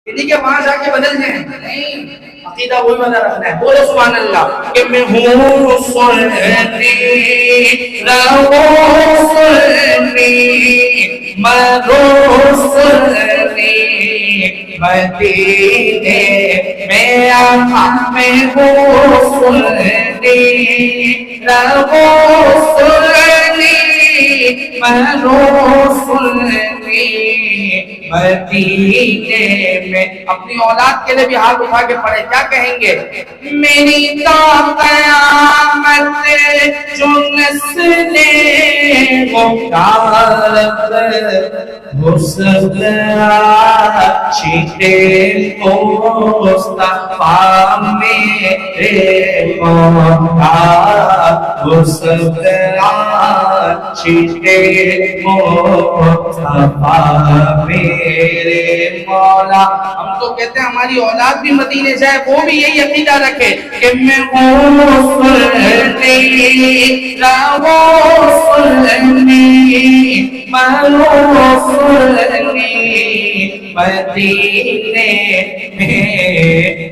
نہیں کہ وہاں جا کے بدل جائیں، نہیں، عقیدہ وہی بنا رکھنا ہے. بولے سبحان اللہ کہ میں ہوں سنی رہو سنی مرو سنی مدینے میں آقا میں ہوں سنی رہو سنی مرو سنی مدینے میں. اپنی اولاد کے لیے بھی ہاتھ اٹھا کے پڑھے، کیا کہیں گے؟ میری تا قیامت جو نسلیں مبارک مصطفی مصطفیٰ میرے مولا مصطفیٰ میرے مولا. ہم تو کہتے ہیں ہماری اولاد بھی مدینے جائے، وہ بھی یہی عقیدہ رکھے کہ میں ہوں سنی رہو سنی مرو سنی مدینے میں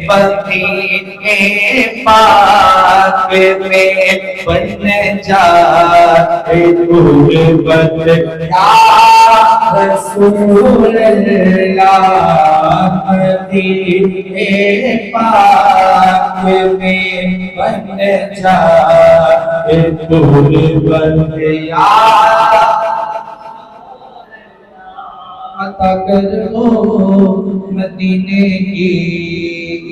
مدینے پاک میں بن جائے غربت یا رسول اللہ. مدینے پاک میں بن جائے غربت یا عطا کرو مدینے کی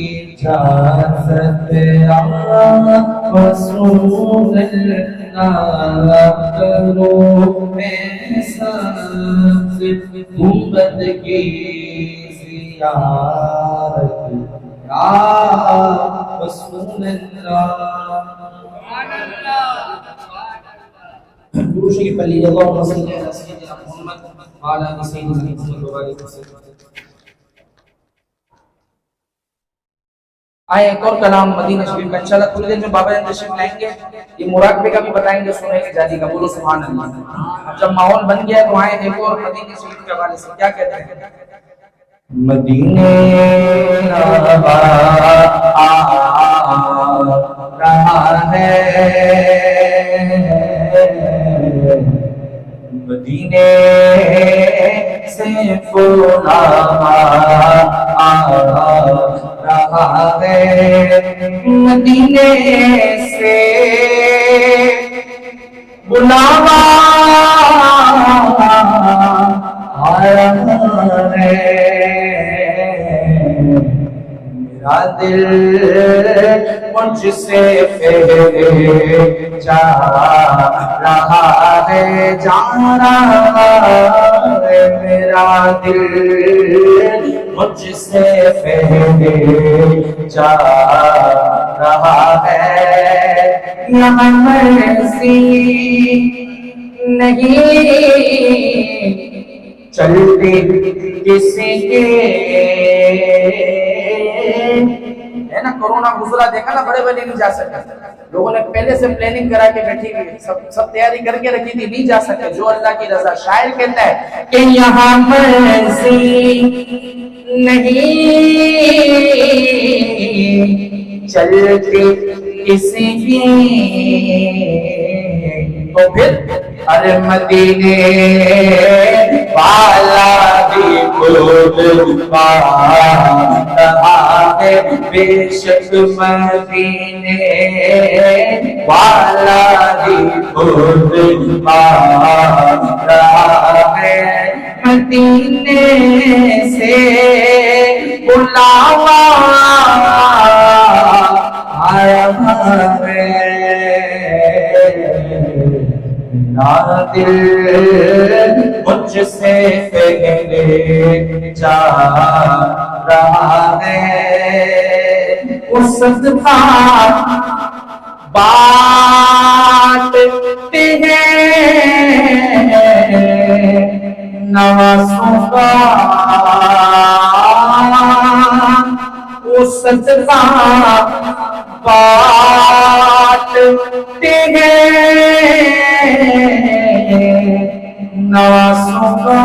اجازت یا رسول اللہ. کرو ایسا گنبد کی زیارت یا رسول اللہ. درود شریف پڑھ لیجیے. اللہم صل علی سیدنا محمد وعلی آل سیدنا محمد وبارک وسلم. آئے ایک اور کلام مدینہ شریف کا. انشاءاللہ تھوڑی دیر میں بابا جان تشریف لائیں گے، یہ مراقبے کا بھی بتائیں گے، سنیں گے جادی کا. بولو سبحان اللہ. اب جب ماحول بن گیا تو آئے ایک اور مدینہ شریف کے حوالے سے کیا کہتے ہیں. مدینے رہا ہے مدینے سے بلاوا آ رہا ہے مدینے سے بلاوا آ رہا ہے. میرا دل مجھ سے پہلے جا رہا ہے جا رہا ہے. میرا دل مجھ سے پہلے جا رہا ہے. یہاں مرضی نہیں چلتی کسی کے ہے نا. کورونا گزرا دیکھا نا، بڑے بڑے نہیں جا سکتے. لوگوں نے پہلے سے پلاننگ کرا کے بیٹھی ہوئی، سب تیاری کر کے رکھی تھی، نہیں جا سکتے. جو اللہ کی رضا. شاعر کہتا ہے کہ یہاں مرضی نہیں چلتی کسی کی تو پھر ارے مدینے والا بھی خود پا رہا ہے. بے شک مدینے والا بھی خود پا رہا ہے. مدینے سے بلاوا آیا ہے. میرا دل مجھ سے پہلے جا رہا ہے. وہ صدقہ بانٹتے ہیں نوازوں کا. وہ صدقہ بانٹتے ہیں نوازوں کا.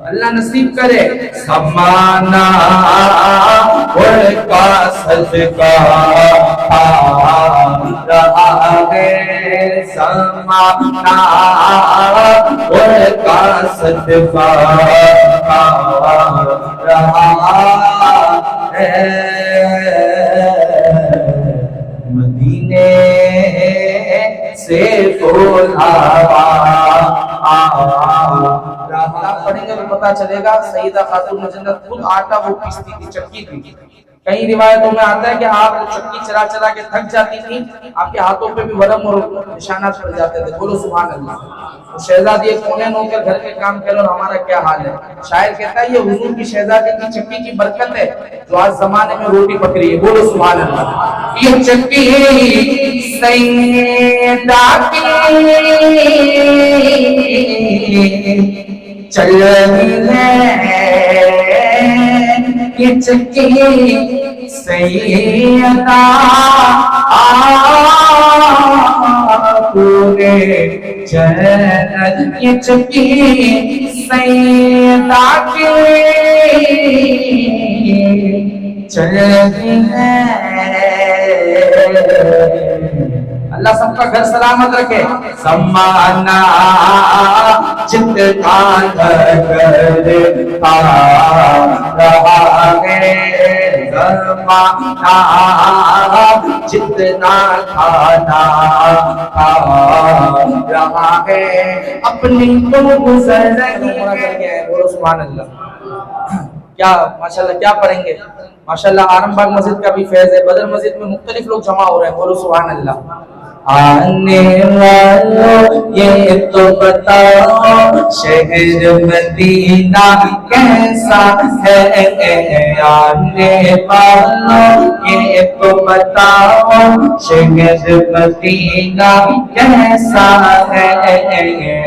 اللہ نصیب کرے. زمانہ ان کا صدقہ آ رہا ہے، زمانہ ان کا صدقہ آ رہا ہے. مدینے سے بلاوا پڑھیں گے تو پتا چلے گا. سیدہ خاتون جنت خود آٹا وہ پیستی تھی، چکی تھی. کئی روایتوں میں آتا ہے کہ آپ چکی چلا چلا کے تھک جاتی تھی، آپ کے ہاتھوں پہ بھی ورم اور نشانات پڑ جاتے تھے. بولو سبحان اللہ. شہزادی کونین ہو کر گھر کے کام کرو اور ہمارا کیا حال ہے. شاعر کہتا ہے یہ حضور کی شہزادی کی چکی کی برکت ہے جو آج زمانے میں روٹی پکڑی ہے. بولو سبحان اللہ. یہ چکی سیدہ کی چل رہی ہے، یہ چکی سیدہ پورے جنت، یہ چکی سیدہ کی چل رہی ہے. اللہ سب کا گھر سلامت رکھے. زمانہ جتنا کرتا رہا ہے، زمانہ جتنا کھانا کھا رہا ہے، اپنی تو گزر رہی ہے. بولو سبحان اللہ. کیا ماشاءاللہ کیا پڑھیں گے. ماشاءاللہ آرم باغ مسجد کا بھی فیض ہے. بدر مسجد میں مختلف لوگ جمع ہو رہے ہیں. بولو سبحان اللہ. آنے والوں یہ تو بتاؤ شہر مدینہ کیسا ہے. آنے والوں یہ تو بتاؤ شہر مدینہ کیسا ہے.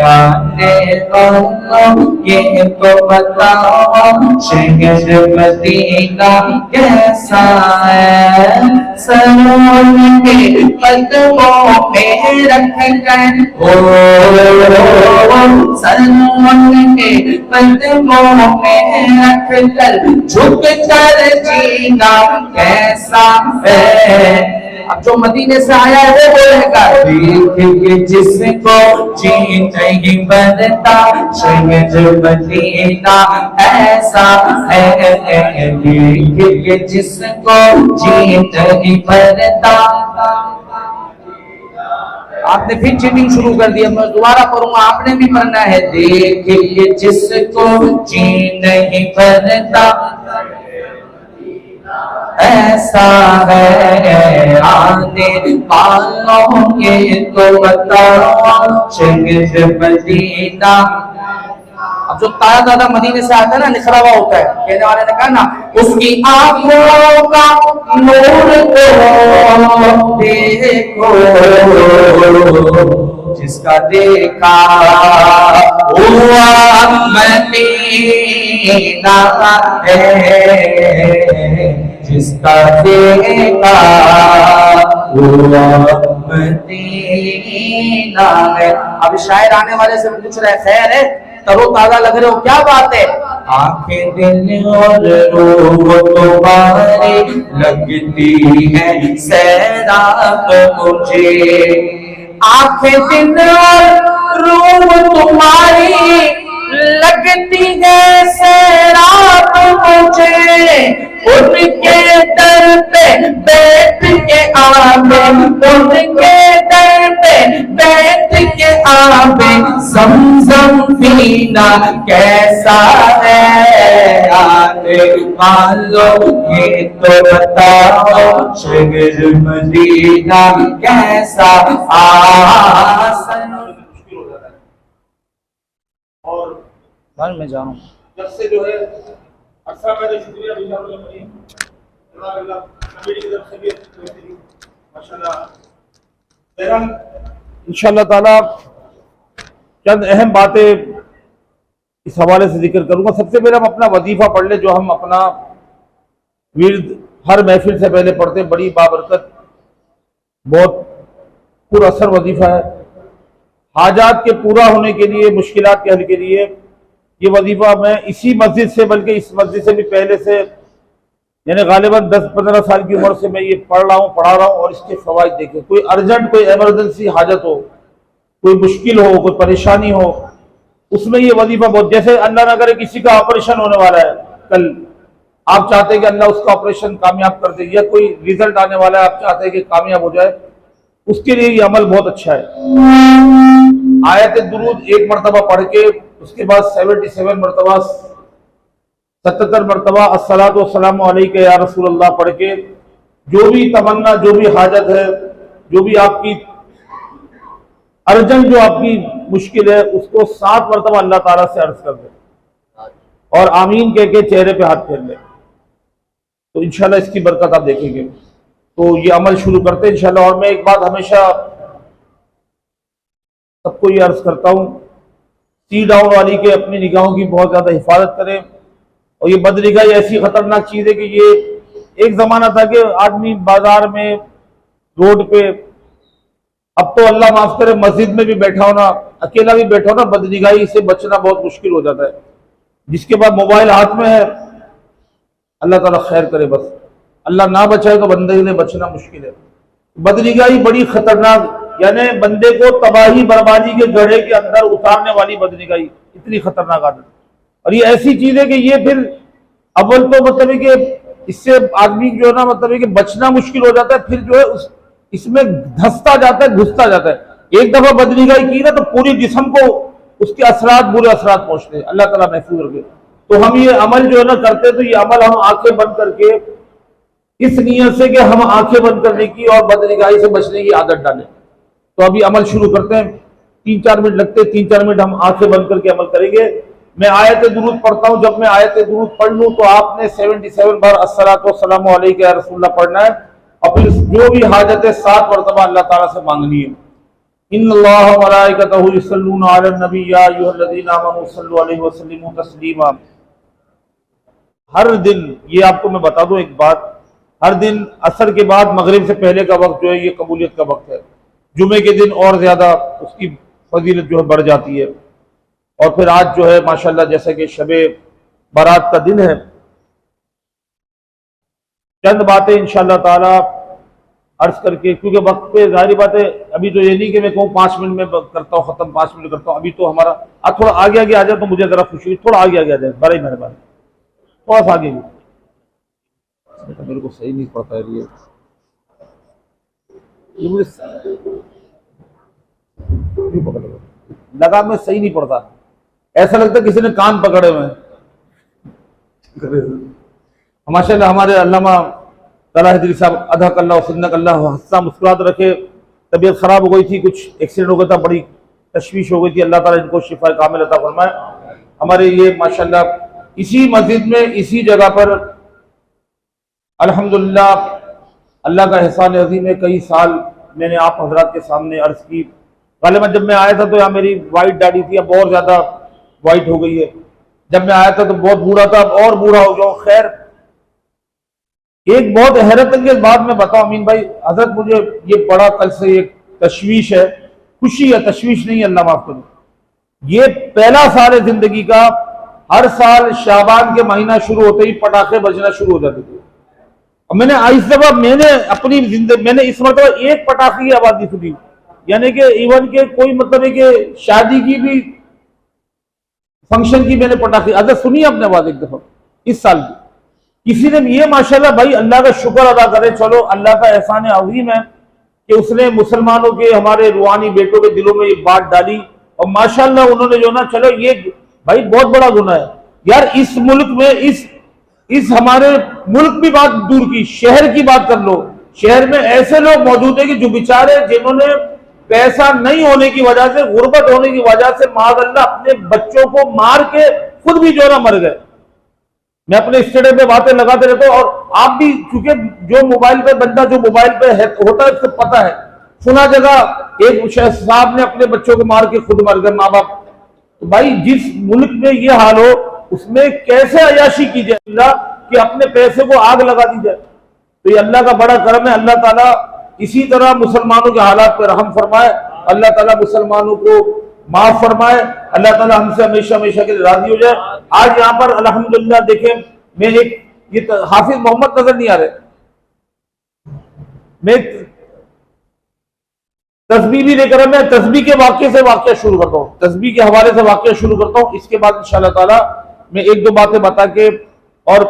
آنے والوں یہ تو بتاؤ شہر مدینہ کیسا ہے. سرون کے قدموں میں رکھ کر سلمان کے قدموں میں رکھ کر جھک کر جینا کیسا ہے. اب جو مدینے سے آیا ہے وہ بولے گا دیکھ کے جس کو جی نہیں بنتا شہر مدینہ ایسا ہے. دیکھ کے جس کو جی نہیں بنتا. آپ نے پھر چیٹنگ شروع کر دی. میں دوبارہ پڑھوں گا، آپ نے بھی پڑھنا ہے. دیکھ کے جس کو جی نہیں بنتا ایسا ہے. آنے والوں کے تو بتاؤ شہر مدینہ. اب جو تازہ زیادہ مدینے سے آتا ہے نا نکھرا ہوا ہوتا ہے. کہنے والے نے کہا نا اس کی آنکھوں کا نور کو دیکھو جس کا دیکھا ہوا مدینہ ہے، جس کا دیکھا ہوا مدینہ ہے. اب شاعر آنے والے سے پوچھ رہے خیر ہے ترو تازہ لگ رہے ہو، کیا بات ہے. آنکھیں دل اور روح تمہاری لگتی ہے سیراب مجھے. آنکھیں دل اور روح تمہاری لگتی ہے سیراب مجھے. ان کے در پہ بیٹھ کے آبے، ان کے در پہ بیٹھ کے آبے زمزم پینا کیسا ہے. آنے والوں یہ تو بتاؤ شہر مدینہ کیسا. اور میں جا رہا ہوں جب سے جو ہے اکثر میں شکریہ انشاءاللہ تعالی چند اہم باتیں اس حوالے سے ذکر کروں گا. سب سے پہلے ہم اپنا وظیفہ پڑھ لیں جو ہم اپنا ورد ہر محفل سے پہلے پڑھتے ہیں. بڑی بابرکت بہت پر اثر وظیفہ ہے. حاجات کے پورا ہونے کے لیے، مشکلات کے حل کے لیے یہ وظیفہ میں اسی مسجد سے بلکہ اس مسجد سے بھی پہلے سے یعنی غالباً 10-15 سال کی عمر سے میں یہ پڑھا رہا ہوں اور اس کے فوائد دیکھیں. کوئی ارجنٹ کوئی ایمرجنسی حاجت ہو, کوئی مشکل ہو, کوئی پریشانی ہو, اس میں یہ وظیفہ بہت, جیسے اللہ نہ کرے کسی کا آپریشن ہونے والا ہے کل, آپ چاہتے ہیں کہ اللہ اس کا آپریشن کامیاب کر دے, یا کوئی ریزلٹ آنے والا ہے آپ چاہتے ہیں کہ کامیاب ہو جائے, اس کے لیے یہ عمل بہت اچھا ہے. آیت درود ایک مرتبہ پڑھ کے اس کے بعد 77 مرتبہ 77 مرتبہ الصلاۃ والسلام علیک یا رسول اللہ پڑھ کے جو بھی تمنا, جو بھی حاجت ہے, جو بھی آپ کی ارجنٹ, جو آپ کی مشکل ہے, اس کو 7 مرتبہ اللہ تعالیٰ سے عرض کر دیں اور آمین کہہ کے چہرے پہ ہاتھ پھیر لیں, تو انشاءاللہ اس کی برکت آپ دیکھیں گے. تو یہ عمل شروع کرتے ہیں انشاءاللہ. اور میں ایک بات ہمیشہ سب کو یہ عرض کرتا ہوں, سی ڈاؤن والی کے اپنی نگاہوں کی بہت زیادہ حفاظت کریں. اور یہ بد نگاہی ایسی خطرناک چیز ہے کہ یہ ایک زمانہ تھا کہ آدمی بازار میں, روڈ پہ, اب تو اللہ معاف کرے مسجد میں بھی بیٹھا ہونا, اکیلا بھی بیٹھا ہونا, بد نگاہی سے بچنا بہت مشکل ہو جاتا ہے. جس کے بعد موبائل ہاتھ میں ہے, اللہ تعالیٰ خیر کرے, بس اللہ نہ بچائے تو بندے کے لیے بچنا مشکل ہے. بد نگاہی بڑی خطرناک, یعنی بندے کو تباہی بربادی کے گڑھے کے اندر اتارنے والی بد نگاہی اتنی خطرناک عادت. اور یہ ایسی چیز ہے کہ یہ پھر اول تو مطلب ہے کہ اس سے آدمی جو ہے نا مطلب ہے کہ بچنا مشکل ہو جاتا ہے, پھر جو ہے اس میں دھستا جاتا ہے, گھستا جاتا ہے. ایک دفعہ بد نگاہی کی نا تو پوری جسم کو اس کے اثرات, برے اثرات پہنچتے ہیں. اللہ تعالیٰ محفوظ رکھے. تو ہم یہ عمل جو ہے نا کرتے, تو یہ عمل ہم آنکھیں بند کر کے اس نیت سے کہ ہم آنکھیں بند کرنے کی اور بد نگاہی سے بچنے کی عادت ڈالیں. تو ابھی عمل شروع کرتے ہیں, 3-4 منٹ لگتے ہیں, 3-4 منٹ ہم آنکھیں بند کر کے عمل کریں گے. میں آیت درود پڑھتا ہوں, جب میں آیت درود پڑھ لوں تو آپ نے 77 بار الصلاۃ والسلام علیک یا رسول اللہ پڑھنا ہے, اور پھر جو بھی حاجت ہے 7 مرتبہ اللہ تعالیٰ سے مانگنی ہے. ان اللہ وملائکتہ یصلون علی النبی یا ایھا الذین آمنوا صلوا علیہ وسلموا تسلیما. ہر دن, یہ آپ کو میں بتا دوں ایک بات, ہر دن عصر کے بعد مغرب سے پہلے کا وقت جو ہے یہ قبولیت کا وقت ہے. جمعے کے دن اور زیادہ اس کی فضیلت جو ہے بڑھ جاتی ہے. اور پھر آج جو ہے ماشاءاللہ جیسا کہ شب برات کا دن ہے, چند باتیں انشاءاللہ تعالی عرض کر کے, کیونکہ وقت پہ ظاہری بات ہے, ابھی تو یہ نہیں کہ میں کہوں 5 منٹ میں کرتا ہوں ختم, 5 منٹ کرتا ہوں. ابھی تو ہمارا تھوڑا آگے آ جائے تو مجھے ذرا خوشی, تھوڑا آگے آ جائے, بڑی مہربانی, تھوڑا سا آگے. میرے کو صحیح نہیں پڑتا ہے یہ مجھے لگا میں صحیح نہیں پڑتا, ایسا لگتا ہے کسی نے کان پکڑے ہوئے ہیں. ماشاء اللہ ہمارے علامہ طلحہ حیدری صاحب ادھک اللہ وسنک اللہ ہنسا مسکرات رکھے. طبیعت خراب ہو گئی تھی, کچھ ایکسیڈنٹ ہو گیا تھا, بڑی تشویش ہو گئی تھی. اللہ تعالیٰ ان کو شفا کامل عطا فرمائے. ہمارے یہ ماشاءاللہ اسی مسجد میں اسی جگہ پر الحمدللہ اللہ کا احسان عظیم ہے. کئی سال میں نے آپ حضرات کے سامنے عرض کی, غالباً جب میں آیا تھا تو یہاں میری وائٹ داڑھی تھی, اب اور زیادہ وائٹ ہو گئی ہے. جب میں آیا تھا تو بہت بوڑھا تھا, اب اور بوڑھا ہو جاؤں. خیر, ایک بہت حیرت انگیز بات میں بتاؤں امین بھائی, حضرت مجھے یہ بڑا کل سے ایک تشویش ہے, خوشی ہے, تشویش نہیں, اللہ معاف کرے. یہ پہلا سال ہے زندگی کا, ہر سال شعبان کے مہینہ شروع ہوتے ہی پٹاخے بجنا شروع ہو جاتے تھے. اور میں نے اس دفعہ میں نے اپنی زندگی میں نے اس مرتبہ ایک پٹاخے کی آواز نہیں سنی, یعنی کہ ایون کہ کوئی مطلب ہے کہ شادی کی بھی فنکشن کی میں نے پٹاخے حضرت سنی اپنے آواز ایک دفعہ اس سال کی. کسی نے یہ ماشاءاللہ بھائی اللہ کا شکر ادا کرے, چلو اللہ کا احسان عظیم ہے کہ اس نے مسلمانوں کے, ہمارے روحانی بیٹوں کے دلوں میں یہ بات ڈالی. اور ماشاءاللہ انہوں نے جو نا, چلو یہ بھائی بہت بڑا گناہ ہے یار اس ملک میں, اس ہمارے ملک بھی بات دور کی, شہر کی بات کر لو. شہر میں ایسے لوگ موجود ہیں کہ جو بیچارے جنہوں نے پیسہ نہیں ہونے کی وجہ سے, غربت ہونے کی وجہ سے معاذ اللہ اپنے بچوں کو مار کے خود بھی جو نا مر گئے. میں اپنے اسٹیڈیم پہ باتیں لگاتے رہتا ہوں, اور آپ بھی کیونکہ جو موبائل پہ بندہ جو موبائل پہ ہوتا ہے اس کو پتا ہے, سنا جگہ ایک صاحب نے اپنے بچوں کو مار کے خود مر گئے, ماں باپ. تو بھائی جس ملک میں یہ حال ہو اس میں کیسے عیاشی کی جائے اللہ کہ اپنے پیسے کو آگ لگا دی جائے. تو یہ اللہ کا بڑا کرم ہے. اللہ تعالیٰ اسی طرح مسلمانوں کے حالات پہ رحم فرمائے. اللہ تعالیٰ مسلمانوں کو معاف فرمائے، اللہ تعالیٰ ہم سے ہمیشہ ہمیشہ کے لیے راضی ہو جائے۔ آج یہاں پر الحمدللہ دیکھیں، میں ایک یہ حافظ محمد نظر نہیں آ رہے، میں تسبیح بھی لے کر میں تسبیح کے واقعے سے واقعہ شروع کرتا ہوں، تسبیح کے حوالے سے واقعہ شروع کرتا ہوں، اس کے بعد انشاءاللہ تعالیٰ میں ایک دو باتیں بتا کے، اور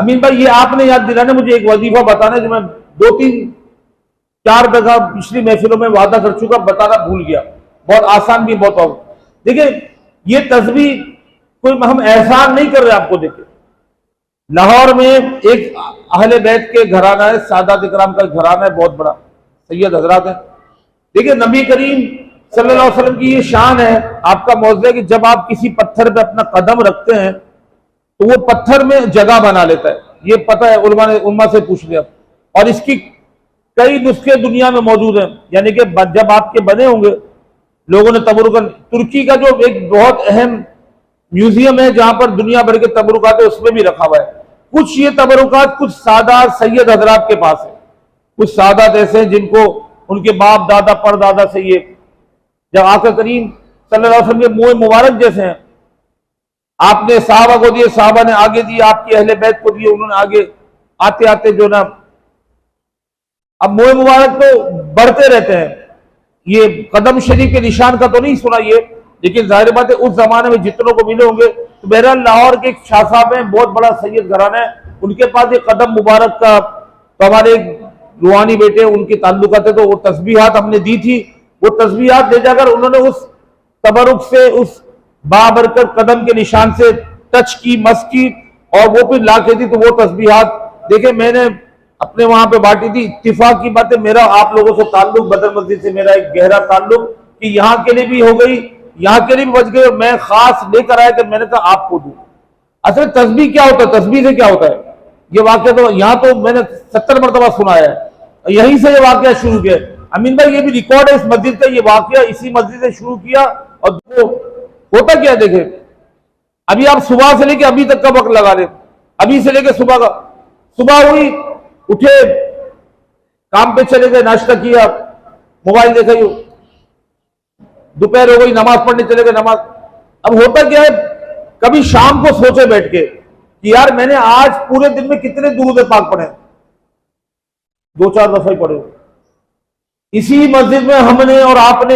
امین بھائی یہ آپ نے یاد دلانا، مجھے ایک وظیفہ بتانا جو میں 2-3-4 دفعہ پچھلی محفلوں میں وعدہ کر چکا، بتانا بھول گیا، بہت آسان بھی بہت اور دیکھیں یہ تسبیح کوئی ہم احسان نہیں کر رہے آپ کو۔ دیکھیں لاہور میں ایک اہل بیت کے گھرانہ ہے، سادات اکرام کا گھرانہ ہے بہت بڑا، سید حضرات ہیں۔ دیکھیں نبی کریم صلی اللہ علیہ وسلم کی یہ شان ہے، آپ کا معجزہ ہے کہ جب آپ کسی پتھر پہ اپنا قدم رکھتے ہیں تو وہ پتھر میں جگہ بنا لیتا ہے، یہ پتہ ہے، علماء سے پوچھ لیا، اور اس کی کئی نسخے دنیا میں موجود ہیں، یعنی کہ جب آپ کے بنے ہوں گے لوگوں نے تبرکن، ترکی کا جو ایک بہت اہم میوزیم ہے جہاں پر دنیا بھر کے تبرکات ہے اس میں بھی رکھا ہوا ہے۔ کچھ یہ تبرکات کچھ سادات سید حضرات کے پاس ہے، کچھ سادات ایسے ہیں جن کو ان کے باپ دادا پر دادا سے یہ، جب آقا کریم صلی اللہ علیہ وسلم کے منہ مبارک جیسے ہیں، آپ نے صحابہ کو دیے، صحابہ نے آگے دیے، آپ کی اہل بیت کو دیے، انہوں نے آگے آتے آتے جو نا، اب منہ مبارک تو بڑھتے رہتے ہیں، یہ قدم شریف کے نشان کا تو نہیں سنا یہ، لیکن ظاہر بات ہے اس زمانے میں جتنوں کو ملے ہوں گے، تو بہرحال لاہور کے ایک شاہ صاحب ہیں، بہت بڑا سید گھرانہ ہے، ان کے پاس یہ قدم مبارک کا، تو ہمارے ایک روحانی بیٹے ان کے تعلقات ہے، تو وہ تسبیحات ہم نے دی تھی، وہ تسبیحات لے جا کر انہوں نے اس تبرک سے اس بابرکت قدم کے نشان سے ٹچ کی، مس کی، اور وہ پھر لا کے دی، تو وہ تسبیحات دیکھیں میں نے اپنے وہاں پہ بانٹی تھی۔ اتفاق کی بات ہے، میرا آپ لوگوں سے تعلق بدر مسجد سے میرا ایک گہرا تعلق کہ یہاں کے لیے بھی ہو گئی، یہاں کے لیے بھی بچ گئے، میں خاص لے کر آیا کہ میں نے کہا آپ کو دوں۔ اصل تسبیح کیا ہوتا ہے، تسبیح سے کیا ہوتا ہے، یہ واقعہ تو یہاں تو میں نے 70 مرتبہ سنا ہے، یہیں سے یہ واقعہ شروع کیا۔ امین بھائی یہ بھی ریکارڈ ہے اس مسجد کا، یہ واقعہ اسی مسجد سے شروع کیا، اور ہوتا کیا دیکھیں، ابھی آپ صبح سے لے کے ابھی تک کا وقت لگا لیں، ابھی سے لے کے صبح کا، صبح ہوئی اٹھے کام پہ چلے گئے، ناشتہ کیا، موبائل دیکھا، دوپہر ہو گئی، نماز پڑھنے چلے گئے، نماز، اب ہوتا کیا ہے کبھی شام کو سوچے بیٹھ کے کہ یار میں نے آج پورے دن میں کتنے درود پاک پڑھے، 2-4 دفعہ ہی پڑھے۔ اسی مسجد میں ہم نے اور آپ نے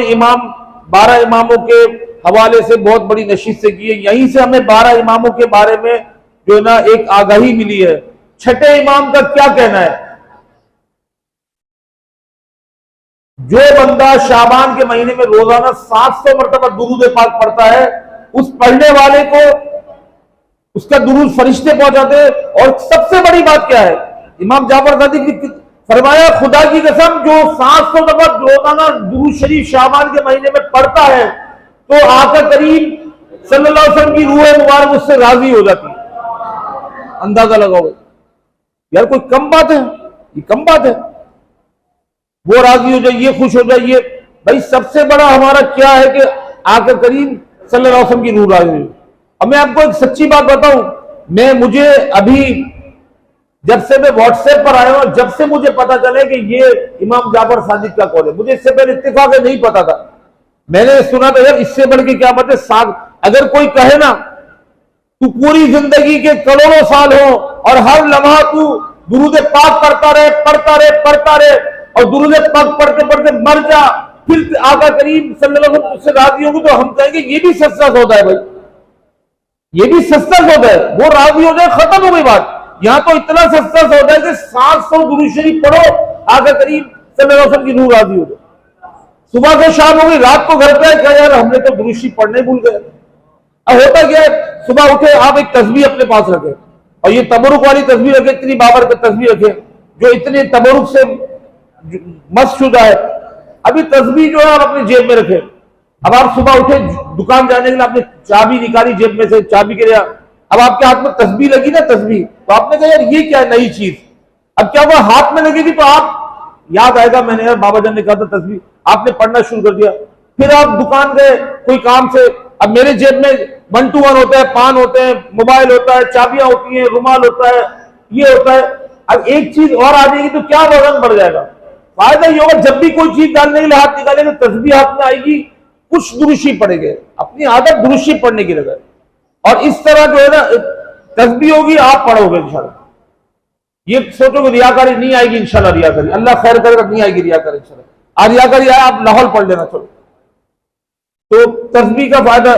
12 اماموں کے حوالے سے بہت بڑی نشست سے کی ہے، یہیں سے ہمیں 12 اماموں کے بارے میں جو ہے نا ایک آگاہی ملی ہے۔ چھٹے امام کا کیا کہنا ہے؟ جو بندہ شعبان کے مہینے میں روزانہ 700 مرتبہ درود پاک پڑھتا ہے، اس پڑھنے والے کو اس کا درود فرشتے پہنچاتے ہیں، اور سب سے بڑی بات کیا ہے، امام جعفر صادق نے فرمایا خدا کی قسم جو 700 دفعہ روزانہ درود شریف شعبان کے مہینے میں پڑھتا ہے تو آقا کریم صلی اللہ علیہ وسلم کی روح مبارک اس سے راضی ہو جاتی ہے۔ اندازہ لگاؤ یار، کوئی کم بات ہے، یہ کم بات ہے، وہ راضی ہو جائے، یہ خوش ہو جائے، یہ بھائی سب سے بڑا ہمارا کیا ہے کہ آقا کریم صلی اللہ علیہ وسلم کی روح راضی ہو۔ اب میں آپ کو ایک سچی بات بتاؤں، مجھے ابھی جب سے میں واٹس ایپ پر آیا ہوں، جب سے مجھے پتا چلے کہ یہ امام جعفر صادق کا قول ہے، مجھے اس سے پہلے اتفاق ہے نہیں پتا تھا، میں نے سنا تھا یار اس سے بڑھ کے کیا بات ہے، اگر کوئی کہے نا تو پوری زندگی کے کروڑوں سال ہو اور ہر لمحہ تو درود پاک پڑھتا رہے اور درود پاک پڑھتے پڑھتے مر جا، پھر آقا کریم صلی اللہ علیہ وسلم سے راضی ہوں گے، تو ہم کہیں گے یہ بھی سستا سودا ہے بھائی، یہ بھی سستا سودا ہے، وہ راضی ہو جائے ختم ہو گئی بات۔ یہاں تو اتنا سستا سودا ہے کہ 700 درود شریف پڑھو، آقا کریم صلی اللہ علیہ وسلم کی روح راضی ہو جائے۔ صبح سے شام ہو گئی، رات کو گھر پہ کہا یار ہم نے تو درود شریف پڑھنے بھول گئے۔ اب ہوتا کیا ہے، صبح اٹھے آپ ایک تسبیح اپنے پاس رکھیں، اور یہ تبرک والی تسبیح رکھیں، اتنی بابر کا تسبیح رکھیں جو اتنے تبرک سے مس شدہ ہے۔ ابھی تسبیح جو ہے آپ اپنی جیب میں رکھیں، اب آپ صبح اٹھے دکان جانے کے لیے آپ نے چابی نکالی جیب میں سے، چابی کے لیے اب آپ کے ہاتھ میں تسبیح لگی نا، تسبیح، تو آپ نے کہا یار یہ کیا نئی چیز، اب کیا وہ ہاتھ میں لگے گی تو آپ یاد آئے گا میں نے یار بابا جان نے کہا تھا تسبیح، آپ نے پڑھنا شروع کر دیا، پھر آپ دکان گئے کوئی کام سے، اب میرے جیب میں 1 to 1 ہوتا ہے، پان ہوتے ہیں، موبائل ہوتا ہے، چابیاں ہوتی ہیں، رومال ہوتا ہے، یہ ہوتا ہے، اب ایک چیز اور آ جائے گی تو کیا وزن بڑھ جائے گا۔ فائدہ یہ ہوگا جب بھی کوئی چیز ڈالنے کے لیے ہاتھ نکالے تو تسبیح ہاتھ میں آئے گی کچھ درشی پڑھیں گے، اپنی عادت درشی پڑھنے کی لگائے، اور اس طرح جو ہے نا تسبیح ہوگی آپ پڑھو گے انشاءاللہ۔ یہ سوچو کہ ریاکاری نہیں آئے گی انشاءاللہ، ریاکاری اللہ خیر کرے گا، نہیں آئے گی ریاکاری انشاءاللہ۔ آج ریاکاری آئے آپ لاہور پڑھ لینا چلو۔ تو تسبیح کا فائدہ،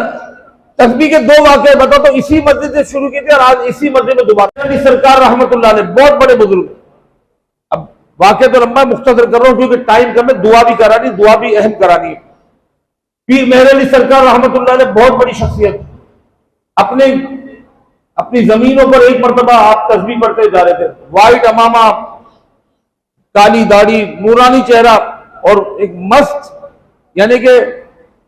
تسبیح کے 2 واقعے بتاؤ تو اسی مسجد سے شروع کی تھے اور آج اسی مسجد میں دوبارہ سرکار رحمت اللہ علیہ، بہت بڑے بزرگ۔ اب واقعہ تو لمبا مختصر کر رہا ہوں کیونکہ ٹائم کم ہے، دعا بھی کرانی، دعا بھی اہم کرانی ہے۔ پیر مہر علی سرکار رحمت اللہ علیہ بہت بڑی شخصیت، اپنی زمینوں پر ایک مرتبہ آپ تسبیح پڑھتے جا رہے تھے، وائٹ امامہ، کالی داڑھی، نورانی چہرہ اور ایک مست، یعنی کہ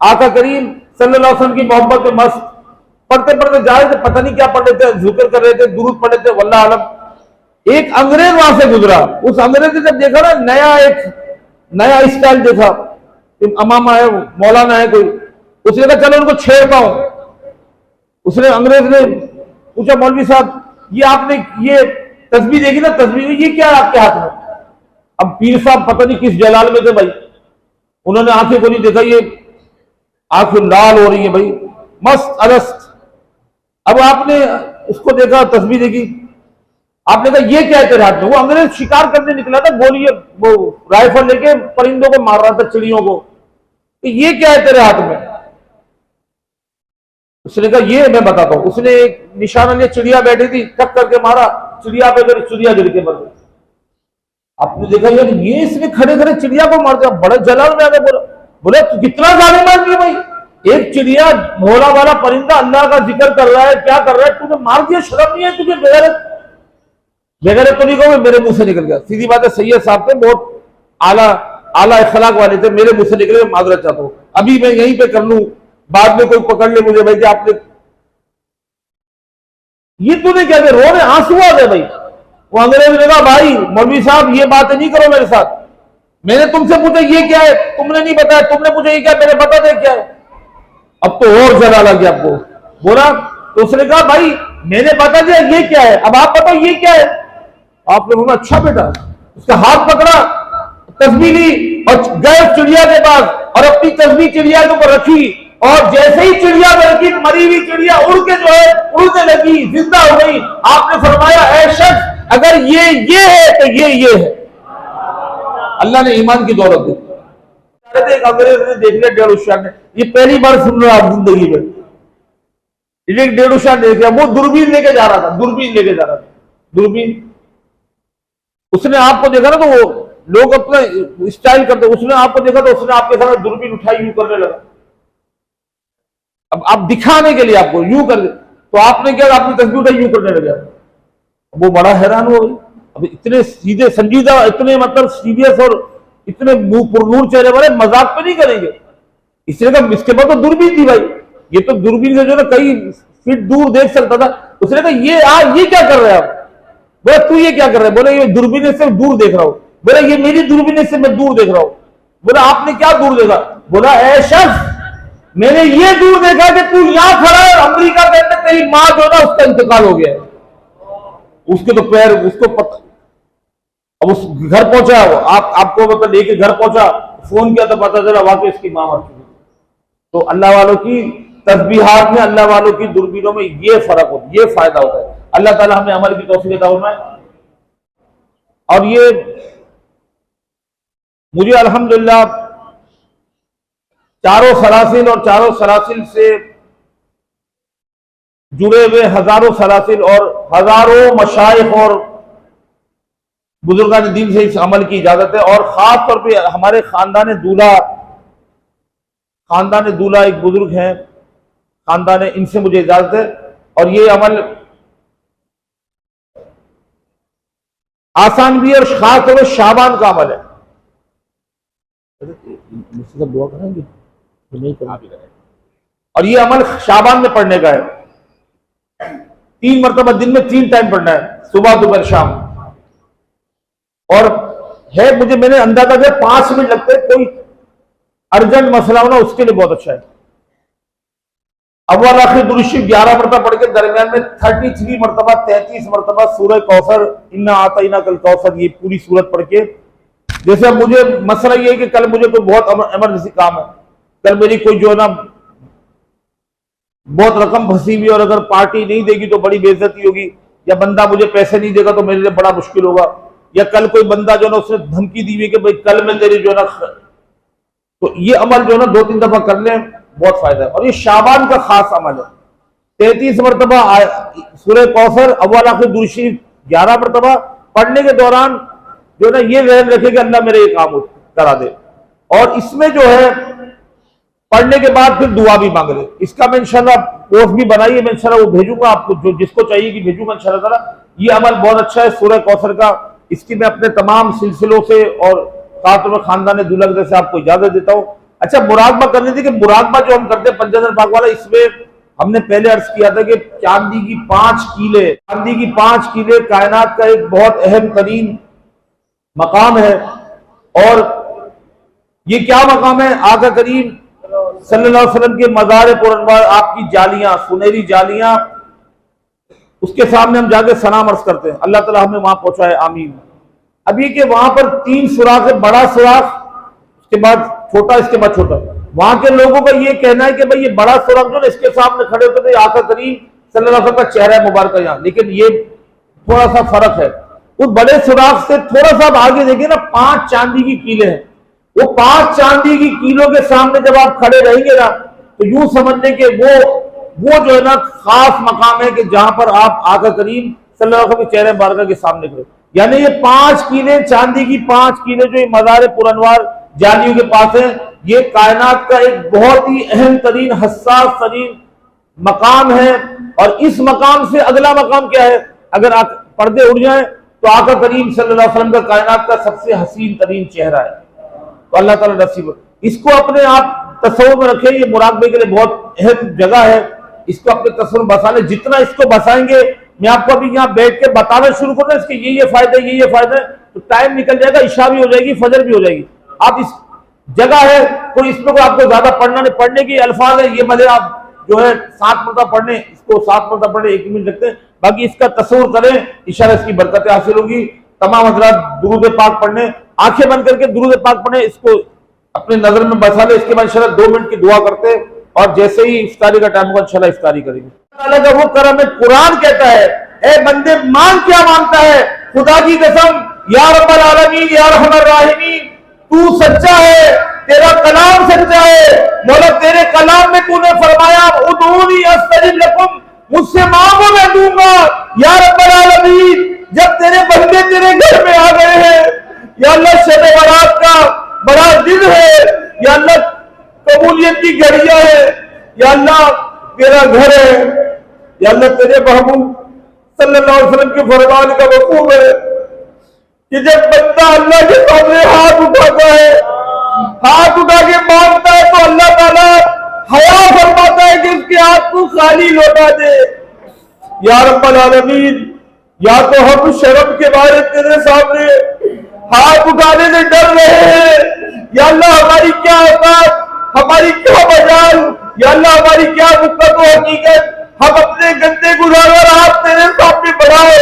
آقا کریم صلی اللہ علیہ وسلم کی محبت میں مست، پڑھتے پڑھتے جا رہے تھے، پتہ نہیں کیا پڑھ رہے تھے، ذکر کر رہے تھے، درود پڑھ رہے تھے، واللہ عالم۔ ایک انگریز وہاں سے گزرا، اس انگریز نے جب دیکھا نا نیا اسٹائل دیکھا، امامہ ہے، مولانا ہے کوئی، اس نے کہا چلو ان کو چھیڑتا ہوں۔ اس نے انگریز نے پوچھا مولوی صاحب یہ آپ نے یہ تسبیح دیکھی نا، تسبیح یہ کیا ہے آپ کے ہاتھ میں؟ اب پیر صاحب پتہ نہیں کس جلال میں تھے بھائی، انہوں نے آنکھیں کھولی، دیکھا یہ آنکھیں لال ہو رہی ہیں بھائی، مست الست۔ اب آپ نے اس کو دیکھا، تسبیح دیکھی، آپ نے کہا یہ کیا ہے تیرے ہاتھ میں؟ وہ انگریز شکار کرنے نکلا تھا، گولی وہ رائفل لے کے پرندوں کو مار رہا تھا، چڑیوں کو، کہ یہ کیا ہے تیرے ہاتھ میں؟ اس نے کہا یہ میں بتاتا ہوں۔ اس نے ایک نشانہ لیا، چڑیا بیٹھی تھی، ٹک کر کے مارا، چڑیا پہ گئی، چڑیا گر کے مر گئی۔ آپ نے دیکھا یار یہ اس نے کھڑے کھڑے چڑیا کو مار دیا، بڑے جلال میں آ گئے، بولے تو کتنا ظالم آدمی ہے بھائی، ایک چڑیا بھولا والا پرندہ اللہ کا ذکر کر رہا ہے، کیا کر رہا ہے، تو نے مار دیا، شرم نہیں ہے تجھے؟ بغیرت تو نہیں کہوں، میرے منہ سے نکل گیا، سیدھی بات ہے، سید صاحب تھے، بہت اعلیٰ اخلاق والے تھے، میرے منہ سے نکلے، معذرت چاہتا ہوں، ابھی میں یہیں پہ کر لوں، بعد میں کوئی پکڑ لے مجھے بھائی کہ آپ نے یہ تو نے کیا کہ رونے آنسو آ گئے بھائی۔ وہ انگریز نے کہا بھائی مولوی صاحب یہ باتیں نہیں کرو میرے ساتھ، میں نے تم سے پوچھا یہ کیا ہے، تم نے نہیں بتایا، تم نے پوچھا یہ کیا، میں نے بتا دے کیا ہے۔ اب تو اور جلال آ گیا آپ کو، بولا تو اس نے کہا بھائی میں نے بتا دیا یہ کیا ہے، اب آپ بتاؤ یہ کیا ہے۔ آپ نے بولا اچھا بیٹا، اس کا ہاتھ پکڑا، تسبیح لی اور گئے چڑیا کے پاس اور اپنی تسبیح چڑیا کے اوپر رکھی، اور جیسے ہی چڑیا میں رکھی، مری ہوئی چڑیا اڑ کے جو ہے اڑنے لگی، زندہ ہو گئی۔ آپ نے فرمایا اے شخص اگر یہ ہے تو یہ ہے۔ اللہ نے ایمان کی دولت دی۔ ایک انگریز نے دیکھ لیا ڈیڑھ شاہ نے، یہ پہلی بار سن رہا آپ زندگی میں، ایک ڈیڑھ شاہ دیکھ لیا، وہ دوربین لے کے جا رہا تھا، دوربین اس نے آپ کو دیکھا نا، تو وہ لوگ اپنا اسٹائل کرتے، اس نے آپ کو دیکھا تو اس نے آپ کے سامنے دوربین اٹھائی، یوں کرنے لگا، اب آپ دکھانے کے لیے آپ کو یوں کر، تو آپ نے کیا، آپ نے تسبیح اٹھائی، یوں کرنے لگا، وہ بڑا حیران ہو گئی۔ اب اتنے سیدھے سنجیدہ، اتنے مطلب سیریس اور اتنے منہ پرنور چہرے والے مذاق پہ نہیں کریں گے۔ اس نے کہا اس کے بعد تو دوربین تھی بھائی، یہ تو دوربین سے جو نا کئی فٹ دور دیکھ سکتا تھا۔ اس نے کہا یہ کیا کر رہے ہیں آپ؟ بولے تو یہ کیا کر رہے ہیں؟ بولے یہ دوربین سے دور دیکھ رہا ہوں۔ بولے یہ میری دوربین سے میں دور دیکھ رہا ہوں۔ بولا آپ نے کیا دور دیکھا؟ بولا اے شخص میں نے یہ دور دیکھا کہ تو یہاں کھڑا ہے، امریکہ کے اندر تیری ماں جو نا اس کا انتقال ہو گیا ہے، اس کے تو پیر، اس کو پتہ، اب اس گھر پہنچا، آپ کو مطلب لے کے گھر پہنچا، فون کیا تو پتہ چلا واقعی اس کی ماں مر چکی۔ تو اللہ والوں کی تسبیحات میں، اللہ والوں کی دوربینوں میں یہ فرق ہوتا ہے، یہ فائدہ ہوتا ہے۔ اللہ تعالی ہمیں عمل کی توفیق عطا فرمائے۔ اور یہ مجھے الحمدللہ چاروں سلاسل اور چاروں سلاسل سے جڑے ہوئے ہزاروں سلاسل اور ہزاروں مشائخ اور بزرگان دین سے اس عمل کی اجازت ہے، اور خاص طور پہ ہمارے خاندان دولہ ایک بزرگ ہیں، خاندان، ان سے مجھے اجازت ہے، اور یہ عمل آسان بھی ہے اور خاص طور پہ شعبان کا عمل ہے۔ دعا کریں گے اور یہ عمل شعبان میں پڑھنے کا ہے، 3 مرتبہ دن میں 3 ٹائم پڑھنا ہے، صبح دوپہر شام، اور ہے میں نے اندازہ کیا 5 منٹ لگتے، کوئی ارجنٹ مسئلہ ہونا اس کے لیے بہت اچھا ہے۔ اول آخر درود شریف 11 مرتبہ پڑھ کے درمیان میں 33 مرتبہ 33 مرتبہ سورہ کوثر، انا اعطیناک الکوثر، یہ پوری سورت پڑھ کے، جیسے اب مجھے مسئلہ یہ ہے کہ کل مجھے کوئی بہت ایمرجنسی کام ہے، کل میری کوئی جو ہے نا بہت رقم پھنسی ہوئی اور اگر پارٹی نہیں دے گی تو بڑی بے عزتی ہوگی، یا بندہ مجھے پیسے نہیں دے گا تو میرے لیے بڑا مشکل ہوگا، یا کل کوئی بندہ جو ہے نا اس نے دھمکی دی ہوئی کہ بھائی کل میں تیری جو ہے نا، تو یہ عمل جو ہے نا 2-3 دفعہ کر لیں بہت فائدہ ہے، اور یہ شعبان کا خاص عمل ہے۔ 33 مرتبہ سورہ کوثر اول آخر درود شریف 11 مرتبہ پڑھنے کے دوران جو ہے نا یہ ذہن رکھے کہ اللہ میرے یہ کام کرا دے، اور اس میں جو ہے پڑھنے کے بعد پھر دعا بھی مانگ لے۔ اس کا میں انشاءاللہ پوسٹ بھی بنائی ہے، میں انشاءاللہ وہ بھیجوں گا آپ کو، جو جس کو چاہیے کہ بھیجوں گا انشاءاللہ تعالیٰ۔ یہ عمل بہت اچھا ہے سورہ کوثر کا، اس کی میں اپنے تمام سلسلوں سے اور خاص طور پر خاندان دولت سے آپ کو اجازت دیتا ہوں۔ اچھا مراقبہ کرنی تھی کہ مراقبہ جو ہم کرتے ہیں پنجتن پاک والا، اس میں ہم نے پہلے عرض کیا تھا کہ چاندی کی 5 کیلے کائنات کا ایک بہت اہم ترین مقام ہے، اور یہ کیا مقام ہے؟ آقا کریم صلی اللہ علیہ وسلم کے مزار پر انوار، آپ کی جالیاں، سنہری جالیاں، اس کے سامنے ہم جا کے سلام عرض کرتے ہیں، اللہ تعالیٰ ہمیں وہاں پہنچائے، آمین۔ اب یہ کہ وہاں پر 3 سوراخ ہے، بڑا سوراخ، اس کے بعد چھوٹا، اس کے بعد چھوٹا۔ وہاں کے لوگوں کا یہ کہنا ہے کہ بھئی یہ بڑا سوراخ جو ہے اس کے سامنے کھڑے ہوتے تھے آقا کریم صلی اللہ علیہ وسلم کا چہرہ مبارکہ یہاں، لیکن یہ تھوڑا سا فرق ہے۔ اس بڑے سوراخ سے تھوڑا سا آگے دیکھیں نا 5 چاندی کی کیلیں ہیں، وہ 5 چاندی کی کیلوں کے سامنے جب آپ کھڑے رہیں گے نا تو یوں سمجھنے کہ وہ جو ہے نا خاص مقام ہے کہ جہاں پر آپ آقا کریم صلی اللہ علیہ وسلم کے چہرے مبارکہ کے سامنے کھڑے، یعنی یہ 5 کیلیں، چاندی کی 5 کیلیں جو یہ مزار پر انوار جالیوں کے پاس ہیں، یہ کائنات کا ایک بہت ہی اہم ترین، حساس ترین مقام ہے۔ اور اس مقام سے اگلا مقام کیا ہے؟ اگر پردے اڑ جائیں تو آقا کریم صلی اللہ علیہ وسلم کا کائنات کا سب سے حسین ترین چہرہ ہے۔ تو اللہ تعالیٰ نصیب، اس کو اپنے آپ تصور میں رکھیں، یہ مراقبے کے لیے بہت اہم جگہ ہے، اس کو اپنے تصور میں بسا لیں، جتنا اس کو بسائیں گے، میں آپ کو ابھی یہاں بیٹھ کے بتانا شروع کروں اس کے یہ فائدہ ہے، یہ فائدہ ہے، تو ٹائم نکل جائے گا، عشاء بھی ہو جائے گی، فجر بھی ہو جائے گی۔ آپ اس جگہ ہے کوئی اس میں کوئی آپ کو زیادہ پڑھنا نہیں، پڑھنے کی الفاظ ہے، یہ مزے آپ جو ہے 7 مرتبہ پڑھنے، اس کو 7 مرتبہ پڑھنے 1 منٹ لگتے ہیں، باقی اس کا تصور کریں، انشاءاللہ اس کی برکتیں حاصل ہوگی۔ تمام حضرات درود پاک پڑھنے، آنکھیں بند کر کے درود پاک پڑھنے، اس کو اپنے نظر میں بسا لے، اس کے بعد انشاءاللہ 2 منٹ کی دعا کرتے، اور جیسے ہی افطاری کا ٹائم ہوگا انشاءاللہ افطاری کریں گے۔ اللہ کا وہ کرم ہے، قرآن کہتا ہے اے بندے مانگ کیا مانگتا ہے، خدا کی قسم یا رب العالمین یا ارحم الراحمین تو سچا ہے، تیرا کلام سچا ہے مولا، تیرے کلام میں تو نے فرمایا ادعونی استجب لکم، مجھ سے مانگو میں دوں گا۔ یا رب العالمین جب تیرے بندے تیرے گھر میں آ گئے ہیں یا اللہ، شب برات کا بڑا دن ہے یا اللہ، قبولیت کی گھڑیاں ہے یا اللہ، تیرا گھر ہے یا اللہ، تیرے محبوب صلی اللہ علیہ وسلم کے فرمان کا مفہوم ہے کہ جب بندہ اللہ کے سامنے ہاتھ اٹھاتا ہے، ہاتھ اٹھا کے مانگتا ہے تو اللہ تعالیٰ حیا فرماتا ہے کہ اس کے ہاتھ کو خالی لوٹا دے۔ یا رب العالمین، یا تو ہم شرم کے بارے تیرے سامنے ہاتھ اٹھانے سے ڈر رہے ہیں یا اللہ، ہماری کیا اوقات، ہماری کیا مجال یا اللہ، ہماری کیا مقصد و حقیقت، ہم اپنے گندے گناہگار ہاتھ تیرے سامنے بڑھائے،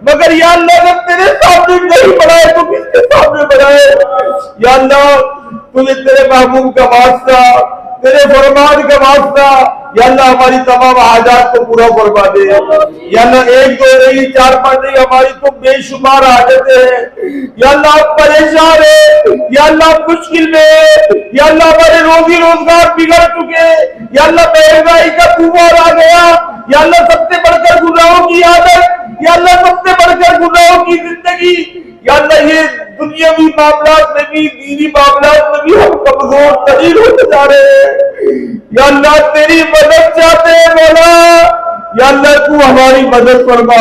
مگر یا اللہ جب تیرے سامنے نہیں بڑھائے تو کس کے سامنے بڑھائے؟ یا اللہ تجھے تیرے محبوب کا واسطہ، تیرے فرمان کا واسطہ یا اللہ ہماری تمام حاجات کو پورا فرما دے یا اللہ، 1 2 نہیں 4 5 نہیں، ہماری تو بے شمار حاجتیں ہیں یا اللہ، ہم پریشان ہیں یا اللہ، ہم مشکل میں ہیں یا اللہ، ہمارے روزی روزگار بگڑ چکے یا اللہ، مہنگائی کا طوفان آ گیا یا اللہ، سب سے بڑھ کر گناہوں کی عادت یا اللہ، سب سے بڑھ کر گناہوں کی زندگی یا اللہ، یہ دنیاوی معاملات میں بھی، دینی معاملات میں بھی ہم کمزور ترین ہوتے جا رہے ہیں یا اللہ، تیری مدد چاہتے ہیں مولا یا اللہ، تو ہماری مدد فرما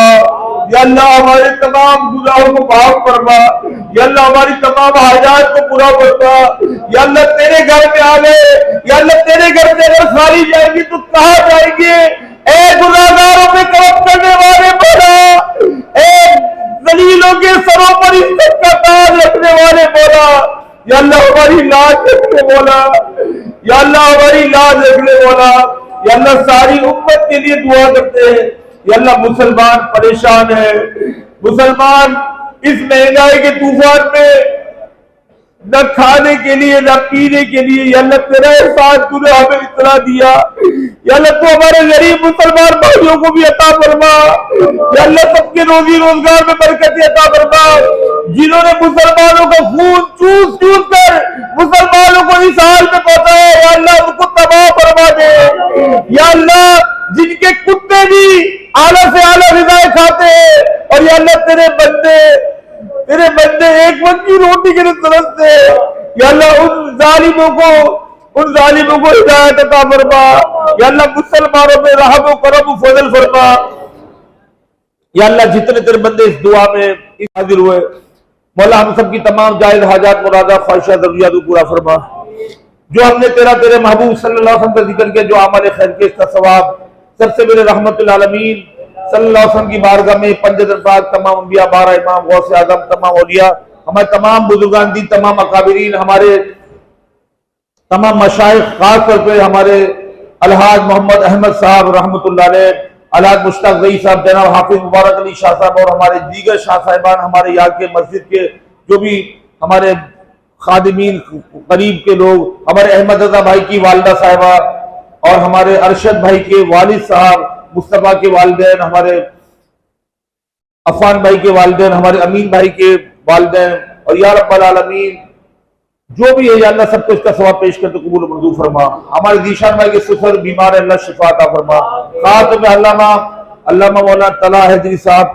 یا اللہ، ہمارے تمام گناہوں کو معاف فرما یا اللہ، ہماری تمام حاجات کو پورا فرما یا اللہ، تیرے گھر میں آ گئے یا اللہ، تیرے گھر سے اگر خالی جائیں گی تو کہاں جائیں گے؟ اے گناہگاروں پہ کرم کرنے والے مولا، اے ذلیلوں کے سروں پر عزت کا تاج رکھنے والے مولا یا اللہ، ہماری لاج رکھنے مولا یا اللہ، ہماری لاج رکھنے مولا یا اللہ، ساری امت کے لیے دعا کرتے ہیں یا اللہ، مسلمان پریشان ہے، مسلمان اس مہنگائی کے طوفان میں نہ کھانے کے لیے نہ پینے کے لیے. یا اللہ تیرا احسان تو نے ہمیں اتنا دیا. یا اللہ تو ہمارے غریب مسلمان بھائیوں کو بھی عطا فرما. یا اللہ سب کے روزی روزگار میں برکت عطا فرما. جنہوں نے مسلمانوں کا خون چوس چوس کر مسلمانوں کو اس حال میں پہنچایا, یا اللہ ان کو تباہ فرما دے. یا اللہ جن کے کتے بھی اعلیٰ سے اعلیٰ غذائیں کھاتے ہیں, اور یا اللہ تیرے بندے ایک وقت کی روٹی کے لیے ترستے ہیں, یا اللہ ان ظالموں کو ہدایت عطا فرما. یا اللہ مسلمانوں میں رحم و کرم و فضل فرما. یا اللہ جتنے تیرے بندے اس دعا میں حاضر ہوئے, مولا ہم سب کی تمام جائز حاجات مرادات خواہشات ضروریات کو پورا فرما. جو ہم نے تیرے محبوب صلی اللہ علیہ وسلم کا ذکر کیا, جو عمل خیر کے اس کا ثواب سب سے بڑے رحمت للعالمین صلی اللہ علیہ وسلم کی بارگاہ میں 5 دن بعد تمام انبیاء, 12 امام, غوث اعظم, تمام اولیاء, ہمارے تمام بزرگان دین, تمام اکابرین, ہمارے تمام مشائخ, خاص طور پہ ہمارے الحاج محمد احمد صاحب رحمۃ اللہ علیہ, الحاج مشتاق زئی صاحب, جناب حافظ مبارک علی شاہ صاحب, اور ہمارے دیگر شاہ صاحبان, ہمارے یہاں کے مسجد کے جو بھی ہمارے خادمین, قریب کے لوگ, ہمارے احمد رضا بھائی کی والدہ صاحبہ, اور ہمارے ارشد بھائی کے والد صاحب, مصطفیٰ کے والدین, ہمارے عفان بھائی کے والدین, ہمارے امین بھائی کے والدین, اور یا رب العالمین جو بھی ہے یا اللہ سب کو اس کا ثواب پیش کرتے قبول و منظور فرما. ہمارے ذیشان بھائی کے سفر بیمار ہے, اللہ شفا عطا فرما. خاص میں علامہ مولانا طلحہ حیدری صاحب,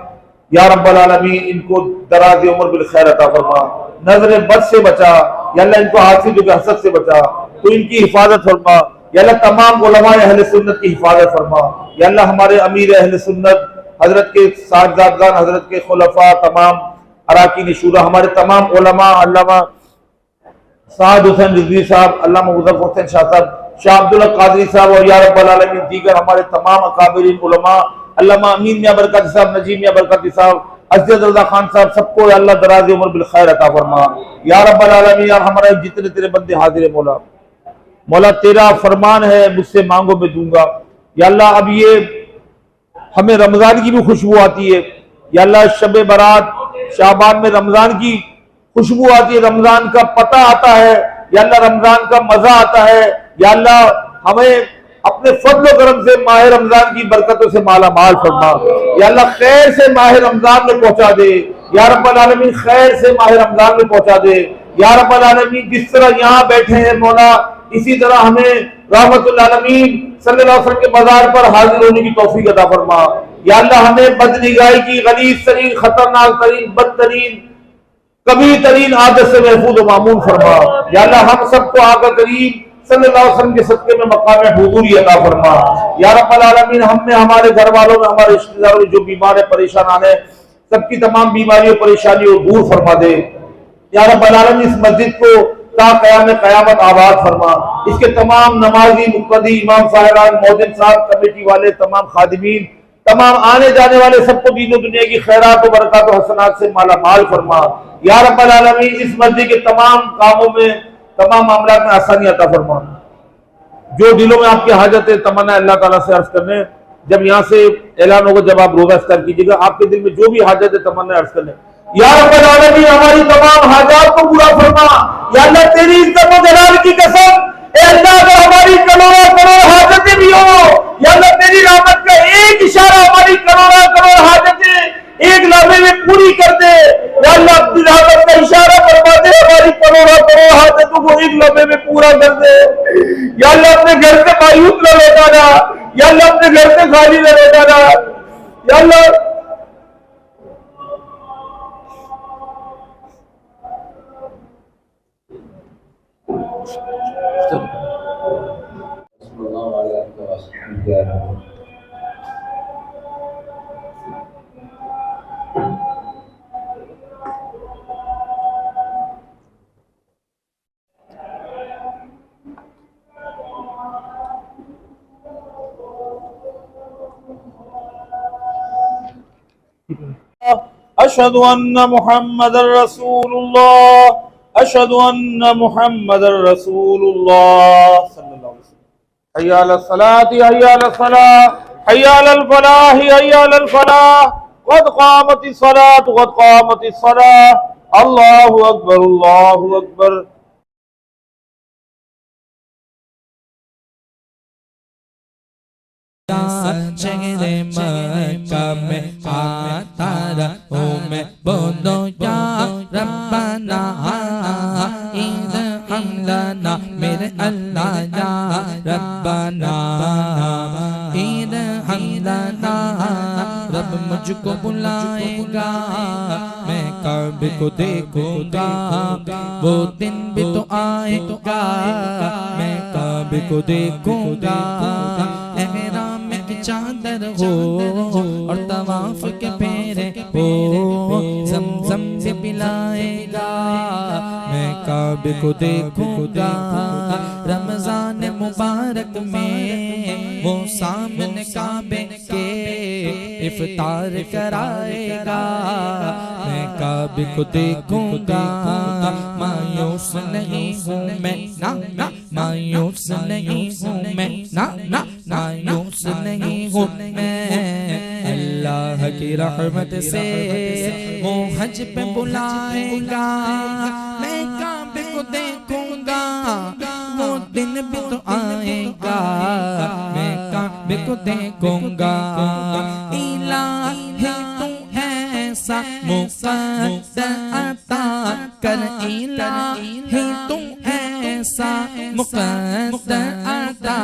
یا رب العالمین ان کو دراز عمر بالخیر عطا فرما. نظر بد سے بچا یا اللہ, ان کو حاسد و حسد سے بچا, تو ان کی حفاظت فرما. یا اللہ تمام علماء اہل سنت کی حفاظت فرما. یا اللہ ہمارے امیر اہل سنت حضرت کے ساجدان, حضرت کے خلفاء, تمام اراکین شورا, ہمارے تمام علماء, علامہ سعد حسین رضوی صاحب, علامہ مظفر حسین شاہ صاحب, شاہ عبداللہ قادری صاحب, اور یا رب العالمین دیگر ہمارے تمام اکابرین علماء, علامہ امین میاں برکاتی صاحب, نجیب میاں برکاتی صاحب, اسد رضا خان صاحب, سب کو یا اللہ دراز عمر بالخیر عطا فرما. یا رب العالمین ہمارے جتنے تیرے بندے حاضر ہیں, مولا تیرا فرمان ہے مجھ سے مانگو میں دوں گا. یا اللہ اب یہ ہمیں رمضان کی بھی خوشبو آتی ہے, یا اللہ شب برات شعبان میں رمضان کی خوشبو آتی ہے, رمضان کا پتہ آتا ہے, یا اللہ رمضان کا مزہ آتا ہے. یا اللہ ہمیں اپنے فضل و کرم سے ماہ رمضان کی برکتوں سے مالا مال فرما. یا اللہ خیر سے ماہ رمضان میں پہنچا دے. یا رب العالمین خیر سے ماہ رمضان میں پہنچا دے. یا رب العالمین جس طرح یہاں بیٹھے ہیں مولا, اسی طرح ہمیں رحمت العالمین صلی اللہ علیہ وسلم کے مزار پر حاضر ہونے کی توفیق عطا فرما. یا اللہ ہمیں بدنگاہی کی غلیظ ترین, خطرناک ترین, بدترین, کبھی ترین عادت سے محفوظ و معمون فرما. یا اللہ ہم سب کو آقا کریم صلی اللہ علیہ وسلم کے صدقے میں مقام حضوری عطا فرما. یا رب العالمین ہم نے, ہمارے گھر والوں میں, ہمارے رشتہ داروں میں جو بیمار ہے, پریشان ہیں, سب کی تمام بیماریوں پریشانیوں دور فرما دے. یا رب العالمین اس مسجد کو تا قیام قیامت آباد فرما. اس کے تمام نمازی, مقتدی, امام صاحبان, مؤذن صاحب, کمیٹی والے, تمام خادمین, تمام آنے جانے والے سب کو دین و دنیا کی خیرات و برکات و حسنات سے مالا مال فرما. یا رب العالمین اس مسجد کے تمام کاموں میں, تمام معاملات میں آسانی عطا فرما. جو دلوں میں آپ کی حاجت ہے تمنا اللہ تعالیٰ سے عرض کرنے, جب یہاں سے اعلان ہوگا, جب آپ روزہ افطار کیجیے گا, آپ کے دل میں جو بھی حاجت ہے تمنا عرض کرنے. یا رب العالمین ہماری تمام حاجات کو پورا فرما. یا اللہ تیری عزت و جلال کی قسم, اے اللہ اگر ہماری کروڑوں کروڑ حاجتیں بھی ہو, یا اللہ تیری رحمت کا ایک اشارہ ہماری کروڑوں کروڑ حاجتیں ایک لمحے میں پوری کر دے. یا اللہ اپنی رحمت کا اشارہ فرما دے, ہماری کروڑوں کروڑ حاجتوں کو ایک لمحے میں پورا کر دے. یا اللہ اپنے گھر سے مایوس نہ لوٹانا, یا اللہ اپنے گھر سے خالی نہ لوٹانا. یا اللہ اشهد ان محمد رسول الله, اشهد ان محمد رسول الله صلی اللہ علیہ وسلم. حي على الصلاة, حي على الصلاة, حي على الفلاح, حي على الفلاح, قد قامت الصلاة, قد قامت الصلاة, اللہ اکبر اللہ اکبر. شہر مکہ میں آتا رہوں میں بولو یا ربنا ارحم لنا میرے اللہ یا ربنا ارحم لنا. رب مجھ کو بلائے گا میں کعبے کو دیکھوں گا وہ دن بھی تو آئے گا میں کعبے کو دیکھوں گا. احرام کی چادر ہو اور طواف کے پھیرے ہو زمزم سے پلائے گا میں کعبے کو دیکھوں گا. رمضان مبارک میں وہ سامنے کعبے کے افطار کرائے گا میں کعبے کو دیکھوں گا. مایوس نہیں ہوں میں نا نا مایوس نہیں ہوں میں نا نا مایوس نہیں ہوں میں. اللہ کی رحمت سے وہ حج پہ بلائے گا میں کعبے کو دیکھوں گا وہ دن بھی تو آئے گا میں کعبے کو دیکھوں گا. الہی تو ایسا مقدر عطا کر الہی تو ایسا مقدر عطا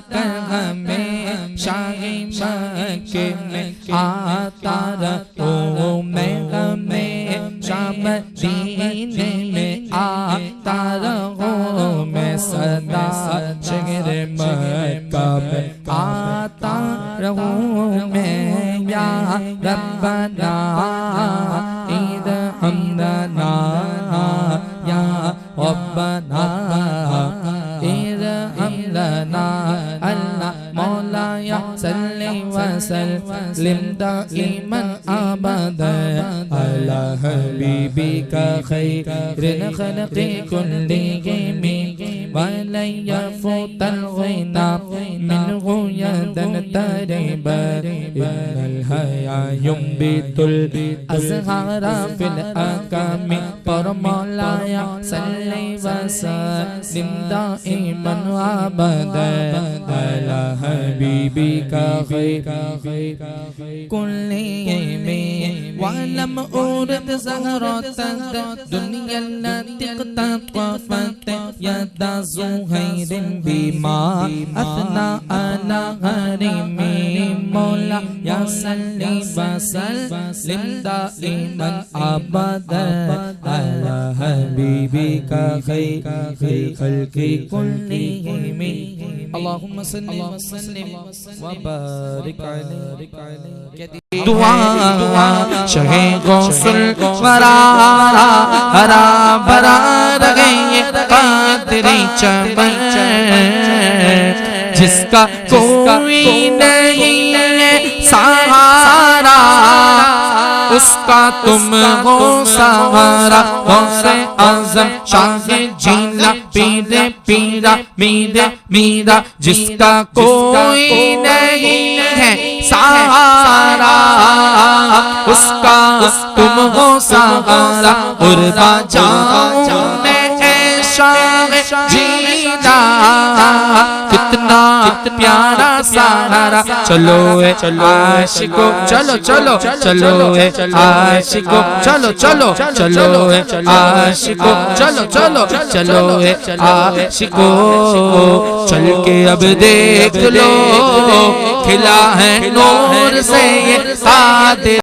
کر ہمیں شاہ مکے میں آتا رہوں میں ہمیں شاہ مدینے میں آتا رہوں میں سدا شہر مکہ میں آتا رہوں میں یا ربنا ارحم لنا یا ربنا ارحم لنا. اللہ مولا یا صلی وسلم دائما ابدا علی حبیبک خیر الخلق كلهم ولن يفوت الغنى منه يدا تربا إن الحياء ينبت الأزهار في الأكام پر مولا یا صلی وسلم دائما ابدا علی حبیبک خیر كلهم وعلم أورد زهرة الدنيا التي اقتطفت يد زهير بما أثنى على هرم مولا يا صلي وسلم دائما أبدا على حبيبك خير الخلق كلهم. اللهم صل وسلم وبارك عليه. دعا شہ غوث الورا ہرا بھرا رہے قادری چمن جس کا کوئی نہیں ہے سہارا اس کا تم ہو سہارا. غوث اعظم شاہ جیلا پیرے پیرا میرے میرا جس کا کوئی نہیں ہے سہارا اس کا تم ہو سہارا. قربا جاؤں میں اے شاہ جیلا کتنا پیارا سہارا. چلو اے عاشقو چلو چلو چلو اے عاشقو چلو چلو چلو اے عاشقو چلو چلو چلو اے عاشقو چل کے اب دیکھ لو کھلا ہے نور سے یہ قادر